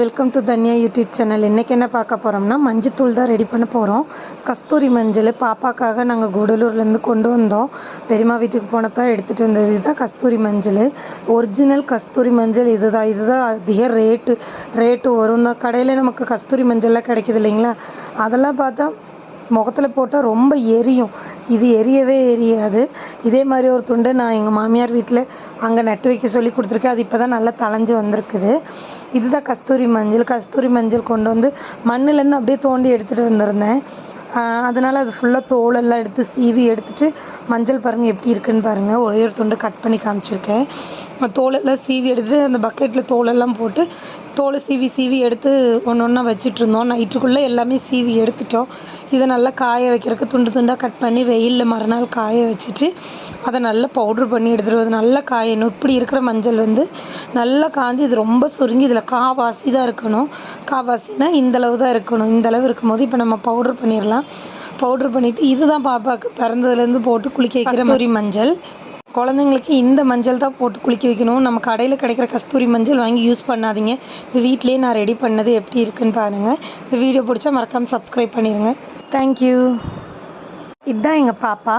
Welcome to Dhanya YouTube channel. இன்றைக்கி என்ன பார்க்க போகிறோம்னா மஞ்சத்தூள் தான் ரெடி பண்ண போகிறோம். கஸ்தூரி மஞ்சள் பாப்பாக்காக நாங்கள் கூடலூர்லேருந்து கொண்டு வந்தோம். பெரியம்மா வீட்டுக்கு போனப்போ எடுத்துகிட்டு வந்தது இதுதான் கஸ்தூரி மஞ்சள். ஒரிஜினல் கஸ்தூரி மஞ்சள் இதுதான் அதிக ரேட்டு வரும். தான் கடையில் நமக்கு கஸ்தூரி மஞ்சள்லாம் கிடைக்கிது இல்லைங்களா, அதெல்லாம் பார்த்தா முகத்தில் போட்டால் ரொம்ப எரியும். இது எரியவே எரியாது. இதே மாதிரி ஒரு துண்டு நான் எங்கள் மாமியார் வீட்டில் அங்கே நட்டு வைக்க சொல்லி கொடுத்துருக்கேன். அது இப்போ தான் நல்லா தளைஞ்சு வந்திருக்குது. இதுதான் கஸ்தூரி மஞ்சள் கொண்டு வந்து மண்ணிலேருந்து அப்படியே தோண்டி எடுத்துகிட்டு வந்திருந்தேன். அதனால் அது ஃபுல்லாக தோலெல்லாம் எடுத்து சீவி எடுத்துகிட்டு மஞ்சள் பாருங்கள் எப்படி இருக்குதுன்னு பாருங்கள். ஒரே ஒரு துண்டு கட் பண்ணி காமிச்சிருக்கேன். தோலெல்லாம் சீவி எடுத்துகிட்டு அந்த பக்கெட்டில் தோலெல்லாம் போட்டு தோலை சீவி எடுத்து ஒன்று ஒன்றா வச்சிட்ருந்தோம். நைட்டுக்குள்ளே எல்லாமே சீவி எடுத்துட்டோம். இதை நல்லா காய வைக்கிறதுக்கு துண்டு துண்டாக கட் பண்ணி வெயிலில் மறுநாள் காய வச்சுட்டு அதை நல்லா பவுட்ரு பண்ணி எடுத்துகிட்டு நல்லா காயணும். இப்படி இருக்கிற மஞ்சள் வந்து நல்லா காஞ்சி இது ரொம்ப சுருங்கி இதில் காவாசி தான் இருக்கணும். காவாசினா இந்தளவு தான் இருக்கணும். இந்தளவு இருக்கும்போது இப்போ நம்ம பவுட்ரு பண்ணிடலாம். பவுட்ரு பண்ணிவிட்டு இதுதான் பாப்பாவுக்கு பிறந்ததுலேருந்து போட்டு குளிக்க வைக்கிற கஸ்தூரி மஞ்சள். குழந்தைங்களுக்கு இந்த மஞ்சள் தான் போட்டு குளிக்க வைக்கணும். நம்ம கடையில் கிடைக்கிற கஸ்தூரி மஞ்சள் வாங்கி யூஸ் பண்ணாதீங்க. இது வீட்டிலேயே நான் ரெடி பண்ணது எப்படி இருக்குன்னு பாருங்கள். இந்த வீடியோ பிடிச்சா மறக்காமல் சப்ஸ்கிரைப் பண்ணிடுங்க. தேங்க்யூ. இதுதான் எங்கள் பாப்பா.